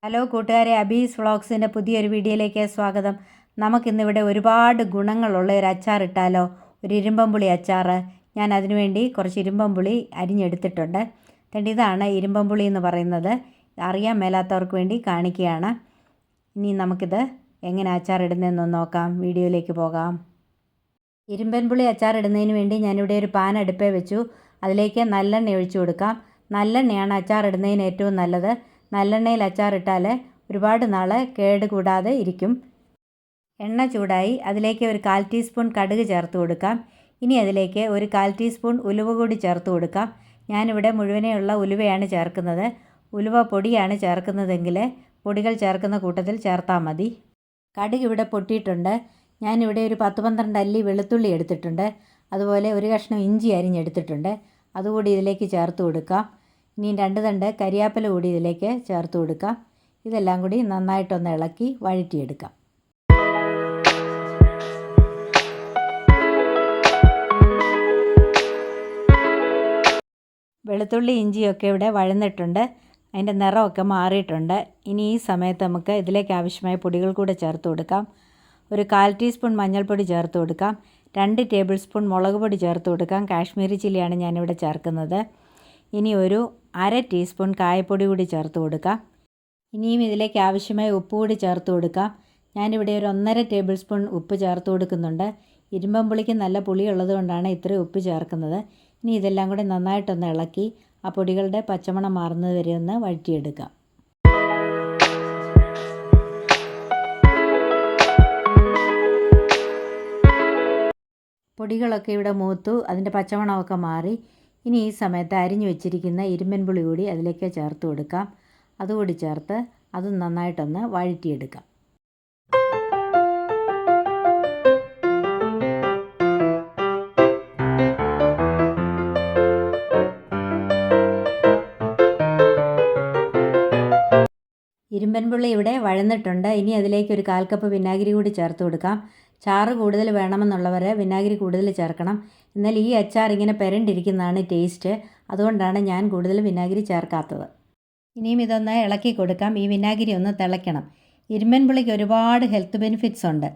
Hello കൂട്ടുകാരെ, അബീസ് വ്ളോഗ്സിൻ്റെ പുതിയൊരു വീഡിയോയിലേക്ക് സ്വാഗതം. നമുക്കിന്നിവിടെ ഒരുപാട് ഗുണങ്ങളുള്ള ഒരു അച്ചാർ ഇട്ടാലോ? ഒരു ഇരുമ്പമ്പുളി അച്ചാർ. ഞാൻ അതിനുവേണ്ടി കുറച്ച് ഇരുമ്പമ്പുളി അരിഞ്ഞെടുത്തിട്ടുണ്ട്. ഇതാണ് ഇരുമ്പമ്പുളി എന്ന് പറയുന്നത്. അറിയാൻ മേലാത്തവർക്ക് വേണ്ടി കാണിക്കുകയാണ്. ഇനി നമുക്കിത് എങ്ങനെ അച്ചാർ ഇടുന്നതെന്നൊന്ന് നോക്കാം. വീഡിയോയിലേക്ക് പോകാം. ഇരുമ്പൻപുളി അച്ചാർ ഇടുന്നതിന് വേണ്ടി ഞാനിവിടെ ഒരു പാൻ അടുപ്പേ വെച്ചു. അതിലേക്ക് നല്ലെണ്ണ ഒഴിച്ചു കൊടുക്കാം. നല്ലെണ്ണയാണ് അച്ചാർ ഇടുന്നതിന് ഏറ്റവും നല്ലത്. നല്ലെണ്ണയിൽ അച്ചാറിട്ടാൽ ഒരുപാട് നാൾ കേട് കൂടാതെ ഇരിക്കും. എണ്ണ ചൂടായി അതിലേക്ക് ഒരു 1/4 ടീസ്പൂൺ കടുക് ചേർത്ത് കൊടുക്കാം. ഇനി അതിലേക്ക് ഒരു 1/4 ടീസ്പൂൺ ഉലുവ കൂടി ചേർത്ത് കൊടുക്കാം. ഞാനിവിടെ മുഴുവനെയുള്ള ഉലുവയാണ് ചേർക്കുന്നത്. ഉലുവ പൊടിയാണ് ചേർക്കുന്നതെങ്കിൽ പൊടികൾ ചേർക്കുന്ന കൂട്ടത്തിൽ ചേർത്താൽ മതി. കടുക് ഇവിടെ പൊട്ടിയിട്ടുണ്ട്. ഞാനിവിടെ ഒരു 10-12 അല്ലി വെളുത്തുള്ളി എടുത്തിട്ടുണ്ട്. അതുപോലെ ഒരു കഷ്ണം ഇഞ്ചി അരിഞ്ഞെടുത്തിട്ടുണ്ട്. അതുകൂടി ഇതിലേക്ക് ചേർത്ത് കൊടുക്കാം. ഇനി 2 തണ്ട് കരിയാപ്പില കൂടി ഇതിലേക്ക് ചേർത്ത് കൊടുക്കാം. ഇതെല്ലാം കൂടി നന്നായിട്ടൊന്ന് ഇളക്കി വഴറ്റിയെടുക്കാം. വെളുത്തുള്ളി ഇഞ്ചിയൊക്കെ ഇവിടെ വഴന്നിട്ടുണ്ട്. അതിൻ്റെ നിറമൊക്കെ മാറിയിട്ടുണ്ട്. ഇനി ഈ സമയത്ത് നമുക്ക് ഇതിലേക്ക് ആവശ്യമായ പൊടികൾ കൂടെ ചേർത്ത് കൊടുക്കാം. ഒരു 1/4 ടീസ്പൂൺ മഞ്ഞൾപ്പൊടി ചേർത്ത് കൊടുക്കാം. 2 ടേബിൾ സ്പൂൺ മുളക് പൊടി ചേർത്ത് കൊടുക്കാം. കാശ്മീരി ചില്ലിയാണ് ഞാനിവിടെ ചേർക്കുന്നത്. ഇനി ഒരു 1/2 ടീസ്പൂൺ കായപ്പൊടി കൂടി ചേർത്ത് കൊടുക്കാം. ഇനിയും ഇതിലേക്ക് ആവശ്യമായ ഉപ്പ് കൂടി ചേർത്ത് കൊടുക്കാം. ഞാനിവിടെ ഒരു 1.5 ടേബിൾ സ്പൂൺ ഉപ്പ് ചേർത്ത് കൊടുക്കുന്നുണ്ട്. ഇരുമ്പമ്പുളിക്ക് നല്ല പുളിയുള്ളത് കൊണ്ടാണ് ഇത്രയും ഉപ്പ് ചേർക്കുന്നത്. ഇനി ഇതെല്ലാം കൂടി നന്നായിട്ടൊന്ന് ഇളക്കി ആ പൊടികളുടെ പച്ചമണം മാറുന്നത് വരെ ഒന്ന് വഴറ്റിയെടുക്കാം. പൊടികളൊക്കെ ഇവിടെ മൂത്തു, അതിൻ്റെ പച്ചമണമൊക്കെ മാറി. ഇനി ഈ സമയത്ത് അരിഞ്ഞു വെച്ചിരിക്കുന്ന ഇരുമ്പൻപുളി കൂടി അതിലേക്ക് ചേർത്ത് കൊടുക്കാം. അതുകൂടി ചേർത്ത് അതും നന്നായിട്ടൊന്ന് വഴറ്റിയെടുക്കാം. ഇരുമ്പൻപുള്ളി ഇവിടെ വഴന്നിട്ടുണ്ട്. ഇനി അതിലേക്ക് ഒരു 1/4 കപ്പ് വിനാഗിരി കൂടി ചേർത്ത് കൊടുക്കാം. ചാറ് കൂടുതൽ വേണമെന്നുള്ളവർ വിനാഗിരി കൂടുതൽ ചേർക്കണം. എന്നാൽ ഈ അച്ചാർ ഇങ്ങനെ പെരണ്ടിരിക്കുന്നതാണ് ടേസ്റ്റ്. അതുകൊണ്ടാണ് ഞാൻ കൂടുതൽ വിനാഗിരി ചേർക്കാത്തത്. ഇനിയും ഇതൊന്ന് ഇളക്കി കൊടുക്കാം. ഈ വിനാഗിരി ഒന്ന് തിളയ്ക്കണം. ഇരുമ്പൻപുളിക്ക് ഒരുപാട് ഹെൽത്ത് ബെനിഫിറ്റ്സ് ഉണ്ട്.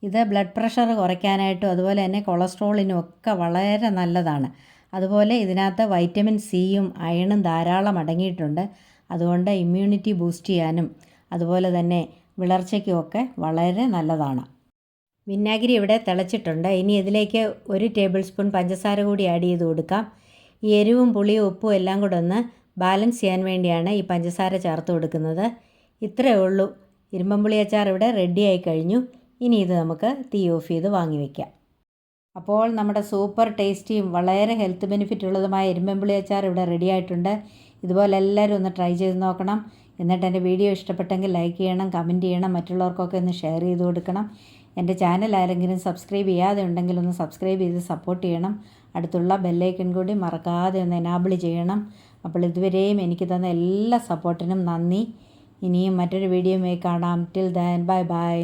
ഇത് ബ്ലഡ് പ്രഷർ കുറയ്ക്കാനായിട്ടും അതുപോലെ തന്നെ കൊളസ്ട്രോളിനും ഒക്കെ വളരെ നല്ലതാണ്. അതുപോലെ ഇതിനകത്ത് വൈറ്റമിൻ സിയും അയണും ധാരാളം അടങ്ങിയിട്ടുണ്ട്. അതുകൊണ്ട് ഇമ്മ്യൂണിറ്റി ബൂസ്റ്റ് ചെയ്യാനും അതുപോലെ തന്നെ വിളർച്ചയ്ക്കുമൊക്കെ വളരെ നല്ലതാണ്. വിനാഗിരി ഇവിടെ തിളച്ചിട്ടുണ്ട്. ഇനി ഇതിലേക്ക് 1 ടേബിൾ സ്പൂൺ പഞ്ചസാര കൂടി ആഡ് ചെയ്ത് കൊടുക്കാം. ഈ എരിവും പുളിയും ഉപ്പും എല്ലാം കൂടെ ഒന്ന് ബാലൻസ് ചെയ്യാൻ വേണ്ടിയാണ് ഈ പഞ്ചസാര ചേർത്ത് കൊടുക്കുന്നത്. ഇത്രയേ ഉള്ളൂ. ഇരുമ്പമ്പുളി അച്ചാർ ഇവിടെ റെഡിയായി കഴിഞ്ഞു. ഇനി ഇത് നമുക്ക് തീ ഓഫ് ചെയ്ത് വാങ്ങി വയ്ക്കാം. അപ്പോൾ നമ്മുടെ സൂപ്പർ ടേസ്റ്റിയും വളരെ ഹെൽത്ത് ബെനിഫിറ്റ് ഉള്ളതുമായ ഇരുമ്പമ്പുളി അച്ചാർ ഇവിടെ റെഡി ആയിട്ടുണ്ട്. ഇതുപോലെ എല്ലാവരും ഒന്ന് ട്രൈ ചെയ്ത് നോക്കണം. എന്നിട്ട് എൻ്റെ വീഡിയോ ഇഷ്ടപ്പെട്ടെങ്കിൽ ലൈക്ക് ചെയ്യണം, കമൻറ്റ് ചെയ്യണം, മറ്റുള്ളവർക്കൊക്കെ ഒന്ന് ഷെയർ ചെയ്ത് കൊടുക്കണം. എൻ്റെ ചാനൽ ആരെങ്കിലും സബ്സ്ക്രൈബ് ചെയ്യാതെ ഉണ്ടെങ്കിൽ ഒന്ന് സബ്സ്ക്രൈബ് ചെയ്ത് സപ്പോർട്ട് ചെയ്യണം. അടുത്തുള്ള ബെല്ലൈക്കൺ കൂടി മറക്കാതെ ഒന്ന് എനാബിൾ ചെയ്യണം. അപ്പോൾ ഇതുവരെയും എനിക്ക് തന്ന എല്ലാ സപ്പോർട്ടിനും നന്ദി. ഇനിയും മറ്റൊരു വീഡിയോയുമായി കാണാം. Till then bye bye.